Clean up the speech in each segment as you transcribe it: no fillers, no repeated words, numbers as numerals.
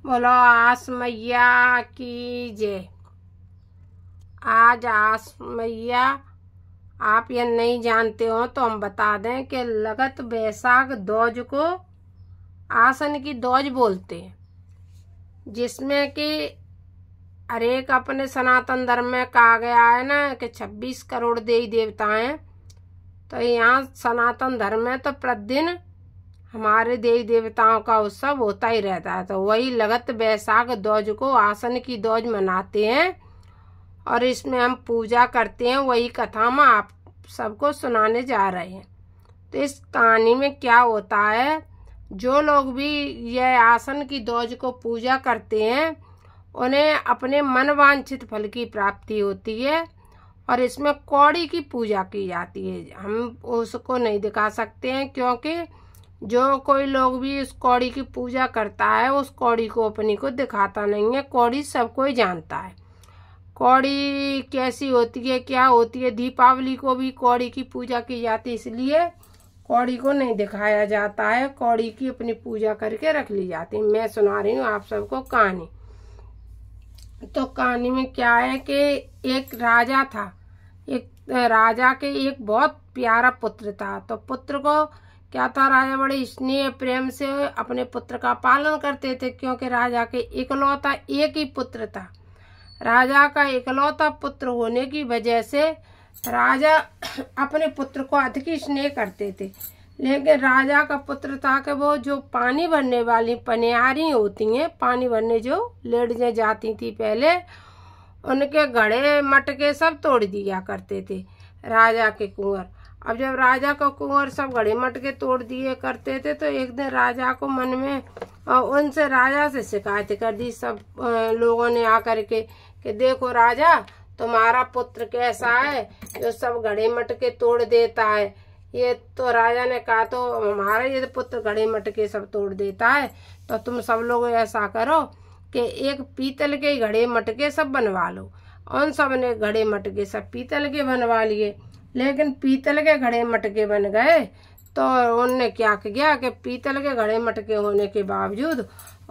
बोलो आस मैया की जय। आज आस मैया आप ये नहीं जानते हो तो हम बता दें कि लगत बैसाख दौज को आसन की दौज बोलते हैं, जिसमें कि हर एक अपने सनातन धर्म में कहा गया है ना कि 26 करोड़ देवी देवता हैं। तो यहाँ सनातन धर्म में तो प्रतिदिन हमारे देवी देवताओं का उत्सव होता ही रहता है। तो वही लगत बैसाख दौज को आसन की दौज मनाते हैं और इसमें हम पूजा करते हैं। वही कथा हम आप सबको सुनाने जा रहे हैं। तो इस कहानी में क्या होता है, जो लोग भी यह आसन की दौज को पूजा करते हैं उन्हें अपने मन वांछित फल की प्राप्ति होती है। और इसमें कौड़ी की पूजा की जाती है। हम उसको नहीं दिखा सकते हैं क्योंकि जो कोई लोग भी उस कौड़ी की पूजा करता है उस कौड़ी को अपनी को दिखाता नहीं है। कौड़ी सबको ही जानता है। कौड़ी कैसी होती है, क्या होती है। दीपावली को भी कौड़ी की पूजा की जाती है, इसलिए कौड़ी को नहीं दिखाया जाता है। कौड़ी की अपनी पूजा करके रख ली जाती है। मैं सुना रही हूँ आप सबको कहानी। तो कहानी में क्या है कि एक राजा था। एक राजा के एक बहुत प्यारा पुत्र था। तो पुत्र को क्या था, राजा बड़े स्नेह प्रेम से अपने पुत्र का पालन करते थे, क्योंकि राजा के इकलौता एक ही पुत्र था। राजा का इकलौता पुत्र होने की वजह से राजा अपने पुत्र को अधिक स्नेह करते थे। लेकिन राजा का पुत्र था कि वो जो पानी भरने वाली पनियारी होती हैं, पानी भरने जो लेडीजें जाती थी पहले, उनके घड़े मटके सब तोड़ दिया करते थे राजा के कुंवर। अब जब राजा का कुंवर सब घड़े मटके तोड़ दिए करते थे तो एक दिन राजा को मन में उनसे राजा से शिकायत कर दी सब लोगों ने आकर के कि देखो राजा, तुम्हारा पुत्र कैसा है जो सब घड़े मटके तोड़ देता है। ये तो राजा ने कहा तो हमारा ये पुत्र घड़े मटके सब तोड़ देता है, तो तुम सब लोग ऐसा करो कि एक पीतल के घड़े मटके सब बनवा लो। उन सब ने घड़े मटके सब पीतल के बनवा लिए। लेकिन पीतल के घड़े मटके बन गए तो उनने क्या किया कि पीतल के घड़े मटके होने के बावजूद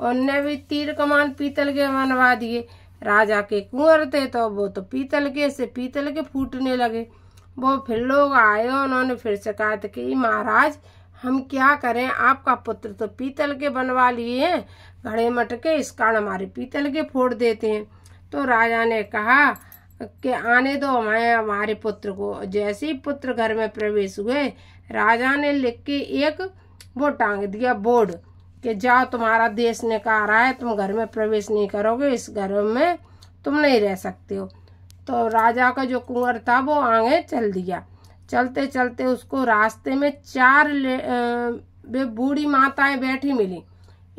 उनने भी तीर कमान पीतल के बनवा दिए। राजा के कुंवर थे तो वो तो पीतल के फूटने लगे। वो फिर लोग आए, उन्होंने फिर शिकायत की, महाराज हम क्या करें, आपका पुत्र तो पीतल के बनवा लिए हैं घड़े मटके, इस कारण हमारे पीतल के फोड़ देते हैं। तो राजा ने कहा कि आने दो हमारे पुत्र को। जैसे ही पुत्र घर में प्रवेश हुए, राजा ने लिख के एक वो टांग दिया बोर्ड कि जाओ, तुम्हारा देश ने कहा रहा है तुम घर में प्रवेश नहीं करोगे, इस घर में तुम नहीं रह सकते हो। तो राजा का जो कुंवर था वो आगे चल दिया। चलते चलते उसको रास्ते में 4 बूढ़ी माताएं बैठी मिली।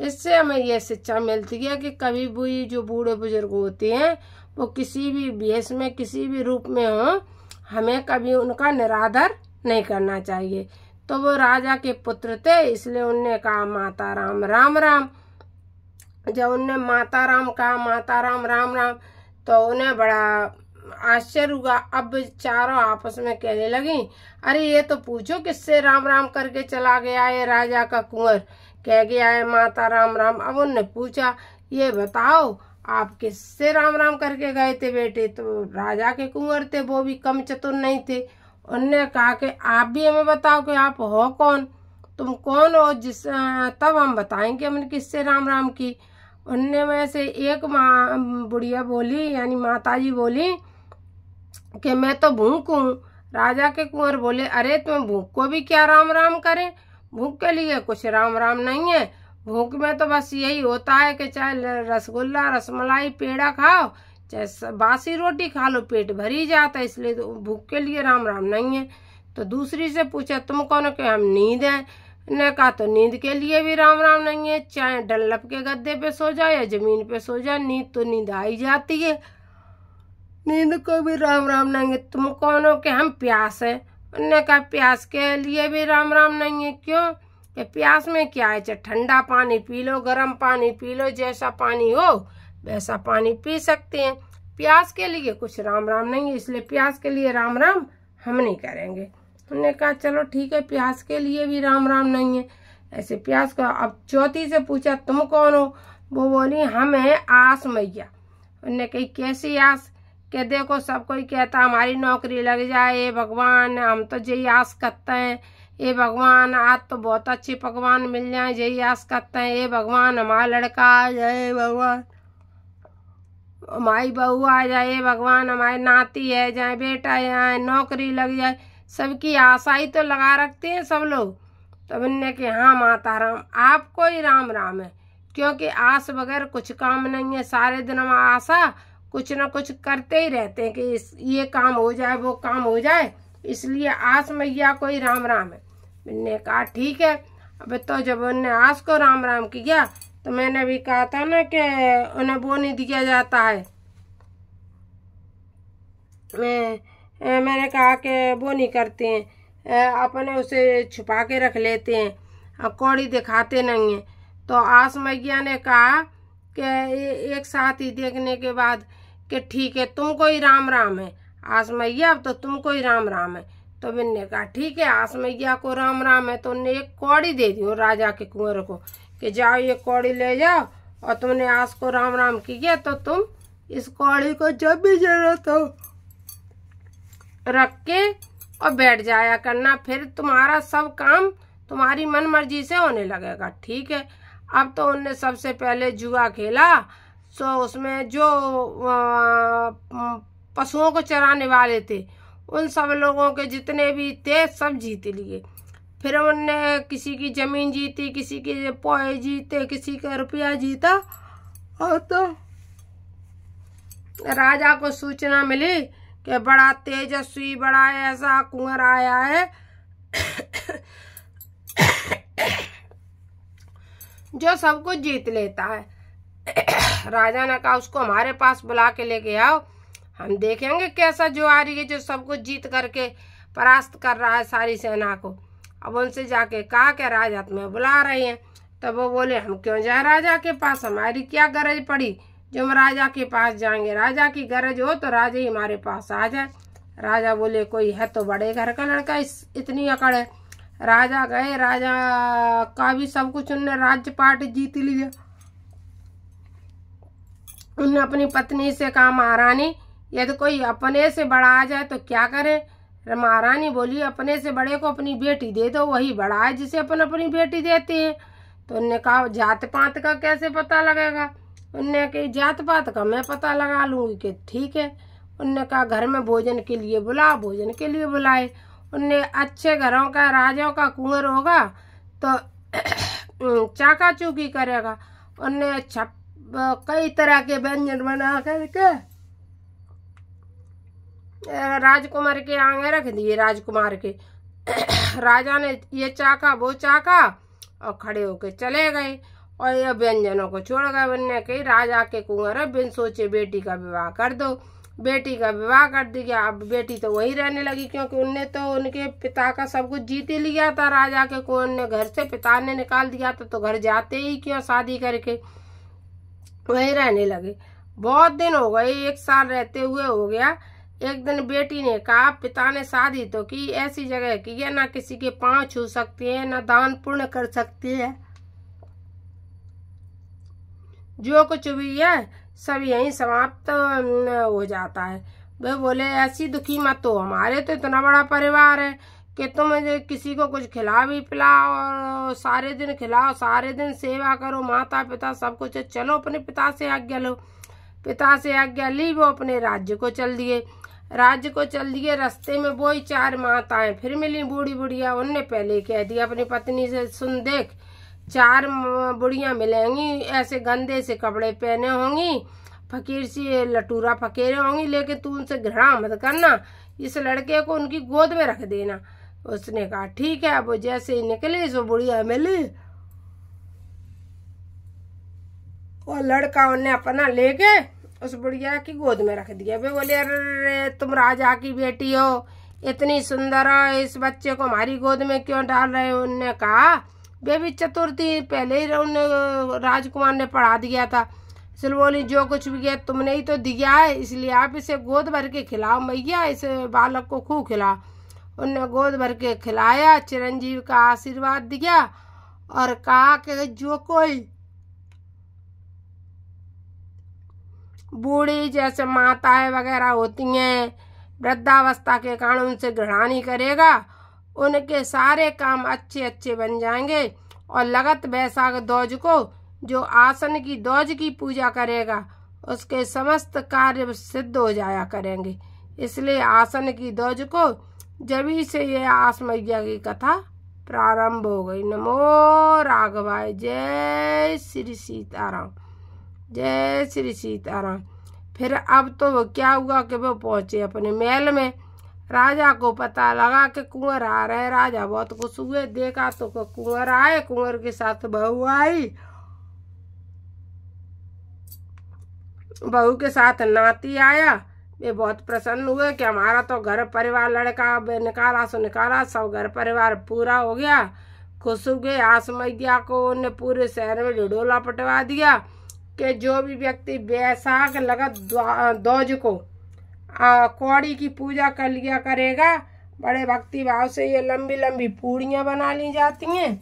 इससे हमें यह शिक्षा मिलती है कि कभी भी जो बूढ़े बुजुर्ग होते हैं वो किसी भी वेश में किसी भी रूप में हो, हमें कभी उनका निरादर नहीं करना चाहिए। तो वो राजा के पुत्र थे, इसलिए उनने कहा माता राम राम राम। जब उनने माता राम कहा, माता राम राम राम, तो उन्हें बड़ा आश्चर्य हुआ। अब चारों आपस में कहने लगी, अरे ये तो पूछो किससे राम राम करके चला गया है। राजा का कुंवर कह गया है माता राम राम। अब उनने पूछा, ये बताओ आप किससे राम राम करके गए थे बेटे। तो राजा के कुंवर थे, वो भी कम चतुर नहीं थे। उनने कहा कि आप भी हमें बताओ कि आप हो कौन, तुम कौन हो, जिस तब हम बताएंगे हमने किससे राम राम की। उनने में से एक बुढ़िया बोली, यानी माताजी बोली कि मैं तो भूख हूँ। राजा के कुंवर बोले, अरे तुम भूख को भी क्या राम राम करें, भूख के लिए कुछ राम राम नहीं है। भूख में तो बस यही होता है कि चाहे रसगुल्ला रसमलाई पेड़ा खाओ, चाहे बासी रोटी खा लो, पेट भर ही जाता है, इसलिए तो भूख के लिए राम राम नहीं है। तो दूसरी से पूछा, तुम कौन हो? कि हम नींद है। ने कहा तो नींद के लिए भी राम राम नहीं है, चाहे डल्लप के गद्दे पे सो जाए या जमीन पे सो जाए, नींद तो नींद आ ही जाती है, नींद को भी राम राम नहीं है। तुम कौन हो? कि हम प्यास है। उन्होंने कहा प्यास के लिए भी राम राम नहीं है। क्यों? कि प्यास में क्या है, चाहे ठंडा पानी पी लो, गर्म पानी पी लो, जैसा पानी हो वैसा पानी पी सकते हैं, प्यास के लिए कुछ राम राम नहीं है, इसलिए प्यास के लिए राम राम हम नहीं करेंगे। उन्होंने कहा चलो ठीक है, प्यास के लिए भी राम राम नहीं है, ऐसे प्यास का। अब चौथी से पूछा, तुम कौन हो? वो बोली हमें आस मैया। उनने कही कैसी आस? कि देखो सब कोई कहता हमारी नौकरी लग जाए, ये भगवान हम तो यही आस करते हैं, ये भगवान आज तो बहुत अच्छे पकवान मिल जाए यही आस करते हैं, ये भगवान हमारा लड़का आ जाए, भगवान हमारी बहू आ जाए, भगवान हमारे नाती है जाए, बेटा है, नौकरी लग जाए। सबकी आशा ही तो लगा रखते हैं सब लोग। तब इनने कि हाँ माता राम आपको ही राम राम है, क्योंकि आस बगैर कुछ काम नहीं है। सारे दिन हम आशा कुछ न कुछ करते ही रहते हैं कि ये काम हो जाए वो काम हो जाए, इसलिए आस मैया को ही राम राम है। मैंने कहा ठीक है। अब तो जब उन्हें आस को राम राम किया तो मैंने भी कहा था ना कि उन्हें वो नहीं दिया जाता है, मैंने कहा कि वो नहीं करते हैं, अपने उसे छुपा के रख लेते हैं, कौड़ी दिखाते नहीं हैं। तो आस मैया ने कहा कि एक साथ ही देखने के बाद कि ठीक है तुमको ही राम राम है आस मैया, अब तो तुमको ही राम राम है। तो मैंने कहा ठीक है आस मैया को राम राम है। तो उन्हें एक कौड़ी दे दी राजा के कुंवर को कि जाओ ये कौड़ी ले जाओ, और तुमने आस को राम राम किया तो तुम इस कौड़ी को जब भी जरूरत हो रख के और बैठ जाया करना, फिर तुम्हारा सब काम तुम्हारी मन मर्जी से होने लगेगा। ठीक है। अब तो उनने सबसे पहले जुआ खेला, सो उसमें जो पशुओं को चराने वाले थे उन सब लोगों के जितने भी थे सब जीत लिए। फिर उनने किसी की जमीन जीती, किसी के पोए जीते, किसी का रुपया जीता। और तो राजा को सूचना मिली कि बड़ा तेजस्वी बड़ा ऐसा कुंवर आया है जो सब कुछ जीत लेता है। राजा ने कहा उसको हमारे पास बुला के लेके आओ, हम देखेंगे कैसा जुआरी है जो सब कुछ जीत करके परास्त कर रहा है सारी सेना को। अब उनसे जाके कहा कि राजा तुम्हें बुला रहे हैं। तब वो बोले हम क्यों जाए राजा के पास, हमारी क्या गरज पड़ी जो हम राजा के पास जाएंगे, राजा की गरज हो तो राजा ही हमारे पास आ जाए। राजा बोले कोई है तो बड़े घर का लड़का इतनी अकड़ है। राजा गए, राजा का भी सब कुछ उनने राज्य पाट जीत लिया। उनने अपनी पत्नी से कहा महारानी यदि कोई अपने से बड़ा आ जाए तो क्या करे। महारानी बोली अपने से बड़े को अपनी बेटी दे दो, वही बड़ा है जिसे अपन अपनी बेटी देते हैं। तो उनने कहा जात पात का कैसे पता लगेगा। उनने कही जात पात का मैं पता लगा लूंगी। कि ठीक है। उनने कहा घर में भोजन के लिए बुला, भोजन के लिए बुलाए। उनने अच्छे घरों का राजाओं का कुंवर होगा तो चाका चूकी करेगा। उनने कई तरह के व्यंजन बना करके राजकुमार के आगे रख दिए। राजकुमार के राजा ने ये चाका वो चाका और खड़े होके चले गए और ये व्यंजनों को छोड़ गए। उनने कही राजा के कुंवर बिन सोचे बेटी का विवाह कर दो। बेटी का विवाह कर दिया। अब बेटी तो वही रहने लगी क्योंकि उनने तो उनके पिता का सब कुछ जीत ही लिया था। राजा के कुंवर ने घर से पिता ने निकाल दिया था तो घर जाते ही क्यों शादी करके वही रहने लगे। बहुत दिन हो गए, 1 साल रहते हुए हो गया। एक दिन बेटी ने कहा पिता ने शादी तो की ऐसी जगह की है ना किसी के पांव छू सकती है ना दान पुण्य कर सकती है, जो कुछ भी है सब यहीं समाप्त हो जाता है। वे बोले ऐसी दुखी मत हो, हमारे तो इतना बड़ा परिवार है कि तुम किसी को कुछ खिला भी पिलाओ और सारे दिन खिलाओ, सारे दिन सेवा करो, माता पिता सब कुछ है। चलो अपने पिता से आज्ञा लो। पिता से आज्ञा ली, वो अपने राज्य को चल दिए। राज्य को चल दिए। रास्ते में वही 4 माताएं फिर मिली बूढ़ी बुढ़िया। उनने पहले कह दिया अपनी पत्नी से सुन देख 4 बुढ़ियां मिलेंगी, ऐसे गंदे से कपड़े पहने होंगी, फकीर सी लटूरा फकीरे होंगी, लेकिन तू उनसे घृणा मत करना, इस लड़के को उनकी गोद में रख देना। उसने कहा ठीक है। अब वो जैसे ही निकली सो बुढ़िया मिली और लड़का उन्हें अपना लेके उस बुढ़िया की गोद में रख दिया। वे बोले अरे तुम राजा की बेटी हो, इतनी सुंदर हो, इस बच्चे को हमारी गोद में क्यों डाल रहे हो। उनने कहा वे भी चतुर थी, पहले ही उन्हें राजकुमार ने पढ़ा दिया था। इसलिए बोली जो कुछ भी है तुमने ही तो दिया है, इसलिए आप इसे गोद भर के खिलाओ मैया, इस बालक को खूब खिलाओ। उनने गोद भर के खिलाया, चिरंजीव का आशीर्वाद दिया और कहा कि जो कोई बूढ़ी जैसे माताएं वगैरह होती हैं, वृद्धावस्था के कारण उनसे घृणा नहीं करेगा, उनके सारे काम अच्छे अच्छे बन जाएंगे। और लगत बैसाख दौज को जो आसन की दौज की पूजा करेगा उसके समस्त कार्य सिद्ध हो जाया करेंगे। इसलिए आसन की दौज को जभी से ये आस मैया की कथा प्रारंभ हो गई। नमो राघवाय। जय श्री सीताराम, जय श्री सीताराम। फिर अब तो वो क्या हुआ कि वो पहुंचे अपने महल में। राजा को पता लगा कि कुंवर आ रहे। राजा बहुत खुश हुए, देखा तो कुंवर आए, कुंवर के साथ बहू आई, बहू के साथ नाती आया। वे बहुत प्रसन्न हुए कि हमारा तो घर परिवार, लड़का निकाला सो निकाला, सब घर परिवार पूरा हो गया। खुश हो गए। आस मैया को उन्हें पूरे शहर में ढिढोला पटवा दिया कि जो भी व्यक्ति बैसाख लगत दौज को कौड़ी की पूजा कर लिया करेगा, बड़े भक्ति भाव से ये लंबी लंबी पूड़ियाँ बना ली जाती हैं।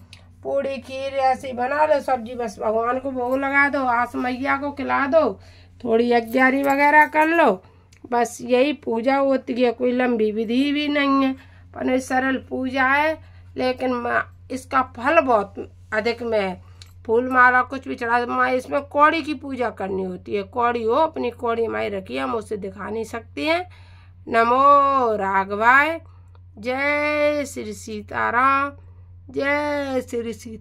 पूड़ी खीर ऐसी बना लो, सब्जी बस भगवान को भोग लगा दो, आस मैया को खिला दो, थोड़ी अग्यारी वगैरह कर लो, बस यही पूजा होती है। कोई लंबी विधि भी नहीं है, पर सरल पूजा है, लेकिन इसका फल बहुत अधिक में है। फूल माला कुछ भी चढ़ा, माँ इसमें कौड़ी की पूजा करनी होती है। कौड़ी हो, अपनी कौड़ी माई रखी, हम उसे दिखा नहीं सकती हैं। नमो राघवाय। जय श्री सीताराम, जय श्री सीता।